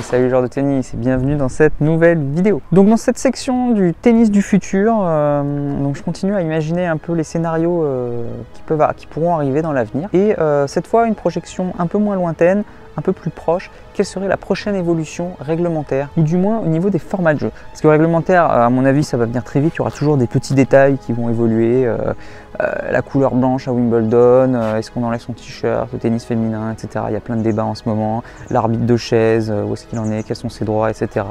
salut joueurs de tennis et bienvenue dans cette nouvelle vidéo. Donc dans cette section du tennis du futur, donc je continue à imaginer un peu les scénarios qui pourront arriver dans l'avenir. Et cette fois une projection un peu moins lointaine, un peu plus proche, quelle serait la prochaine évolution réglementaire, ou du moins au niveau des formats de jeu. Parce que réglementaire, à mon avis, ça va venir très vite, il y aura toujours des petits détails qui vont évoluer, la couleur blanche à Wimbledon, est-ce qu'on enlève son t-shirt, le tennis féminin, etc. Il y a plein de débats en ce moment, l'arbitre de chaise, où est-ce qu'il en est, quels sont ses droits, etc.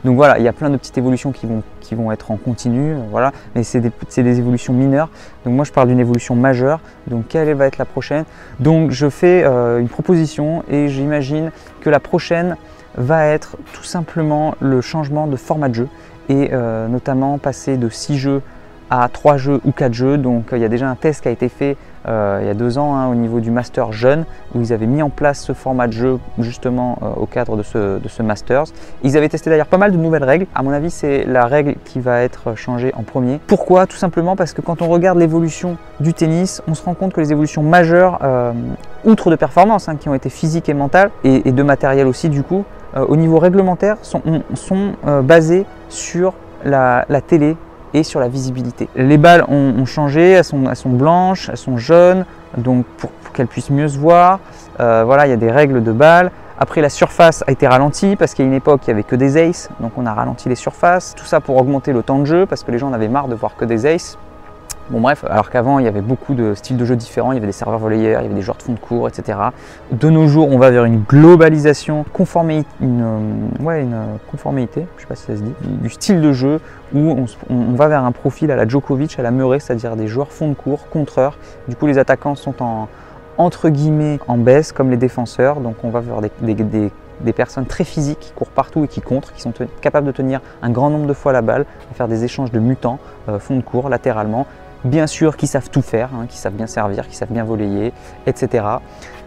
Donc voilà, il y a plein de petites évolutions qui vont être en continu, voilà, mais c'est des évolutions mineures. Donc moi je parle d'une évolution majeure, donc quelle va être la prochaine? Donc je fais une proposition et j'imagine que la prochaine va être tout simplement le changement de format de jeu et notamment passer de 6 jeux à 3 jeux ou 4 jeux. Donc il y a déjà un test qui a été fait il y a 2 ans au niveau du Master Jeune où ils avaient mis en place ce format de jeu justement au cadre de ce Masters. Ils avaient testé d'ailleurs pas mal de nouvelles règles. À mon avis, c'est la règle qui va être changée en premier. Pourquoi? Tout simplement parce que quand on regarde l'évolution du tennis, on se rend compte que les évolutions majeures, outre de performance qui ont été physiques et mentales et de matériel aussi du coup, au niveau réglementaire sont basées sur la télé et sur la visibilité. Les balles ont changé, elles sont blanches, elles sont jaunes, donc pour qu'elles puissent mieux se voir. Voilà, il y a des règles de balles. Après, la surface a été ralentie parce qu'à une époque, il n'y avait que des aces, donc on a ralenti les surfaces. Tout ça pour augmenter le temps de jeu parce que les gens en avaient marre de voir que des aces. Bon bref, alors qu'avant il y avait beaucoup de styles de jeu différents, il y avait des serveurs volleyeurs, il y avait des joueurs de fond de cours, etc. De nos jours, on va vers une globalisation, une conformité, je sais pas si ça se dit, du style de jeu où on va vers un profil à la Djokovic, à la Murray, c'est-à-dire des joueurs fond de cours, contreurs. Du coup, les attaquants sont entre guillemets en baisse comme les défenseurs, donc on va vers des personnes très physiques qui courent partout et qui contrent, qui sont capables de tenir un grand nombre de fois la balle, à faire des échanges de mutants, fond de cours, latéralement. Bien sûr, qui savent tout faire, qui savent bien servir, qui savent bien voleyer, etc.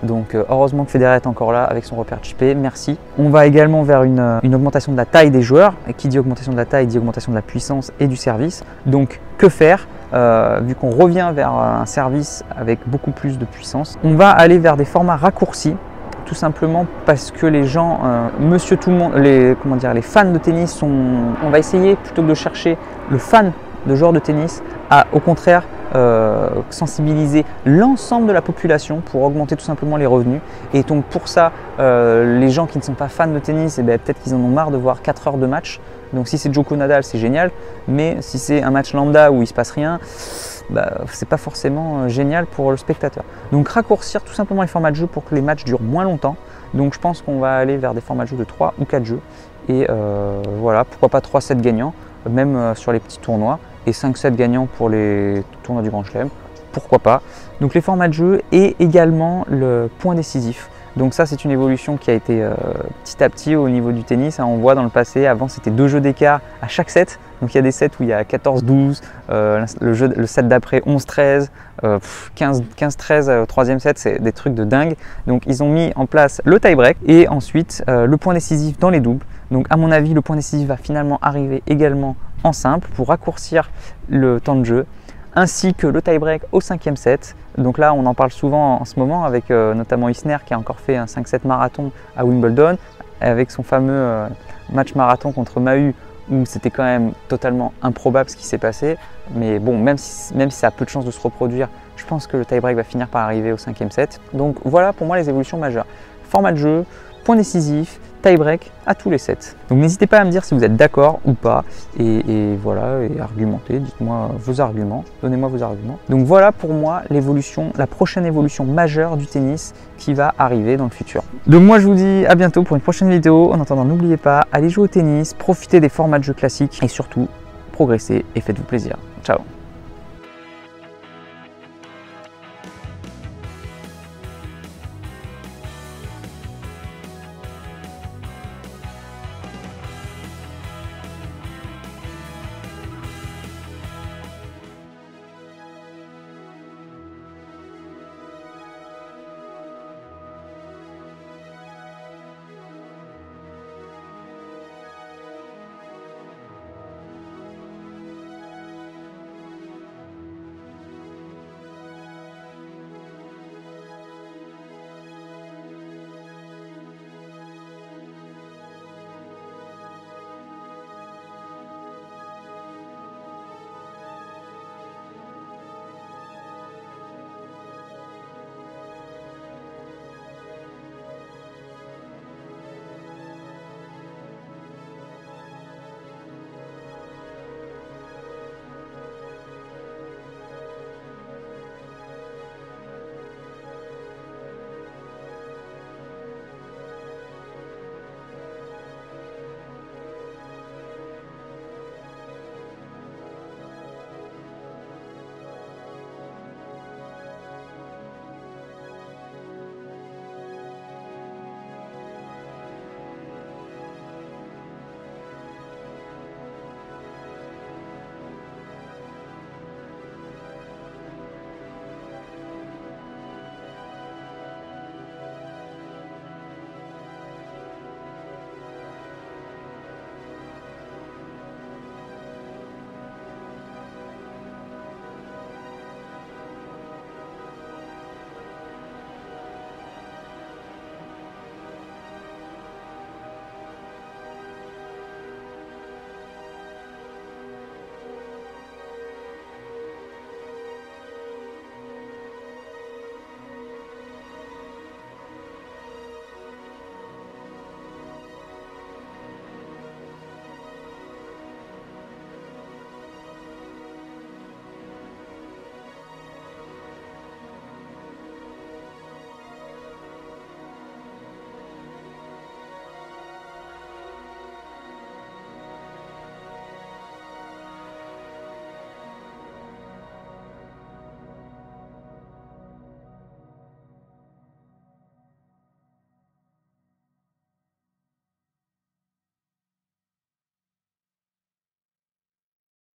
Donc heureusement que Federer est encore là avec son repère chippé, merci. On va également vers une augmentation de la taille des joueurs. Et qui dit augmentation de la taille dit augmentation de la puissance et du service. Donc que faire vu qu'on revient vers un service avec beaucoup plus de puissance? On va aller vers des formats raccourcis. Tout simplement parce que les gens, monsieur tout le monde, les fans de tennis on va essayer plutôt que de chercher le fan de joueurs de tennis à au contraire sensibiliser l'ensemble de la population pour augmenter tout simplement les revenus. Et donc pour ça, les gens qui ne sont pas fans de tennis, peut-être qu'ils en ont marre de voir 4 heures de match. Donc si c'est Djoko Nadal, c'est génial, mais si c'est un match lambda où il ne se passe rien, c'est pas forcément génial pour le spectateur. Donc raccourcir tout simplement les formats de jeu pour que les matchs durent moins longtemps. Donc je pense qu'on va aller vers des formats de jeu de 3 ou 4 jeux. Et voilà, pourquoi pas 3 sets gagnants, même sur les petits tournois, et 5 sets gagnants pour les tournois du Grand Chelem, pourquoi pas. Donc les formats de jeu et également le point décisif. Donc ça, c'est une évolution qui a été petit à petit au niveau du tennis. On voit dans le passé, avant c'était 2 jeux d'écart à chaque set. Donc il y a des sets où il y a 14-12, le set d'après 11-13, 15-13 au troisième set, c'est des trucs de dingue. Donc ils ont mis en place le tie-break et ensuite le point décisif dans les doubles. Donc à mon avis, le point décisif va finalement arriver également en simple pour raccourcir le temps de jeu, ainsi que le tie-break au 5e set. Donc là, on en parle souvent en ce moment avec notamment Isner qui a encore fait un 5-7 marathon à Wimbledon avec son fameux match marathon contre Mahut où c'était quand même totalement improbable ce qui s'est passé. Mais bon, même si ça a peu de chances de se reproduire, je pense que le tie-break va finir par arriver au 5e set. Donc voilà pour moi les évolutions majeures. Format de jeu, point décisif, tie-break à tous les sets. Donc n'hésitez pas à me dire si vous êtes d'accord ou pas et voilà, et argumentez, dites-moi vos arguments, donnez-moi vos arguments. Donc voilà pour moi la prochaine évolution majeure du tennis qui va arriver dans le futur. Donc moi je vous dis à bientôt pour une prochaine vidéo. En attendant, n'oubliez pas, allez jouer au tennis, profitez des formats de jeu classiques et surtout progressez et faites-vous plaisir. Ciao.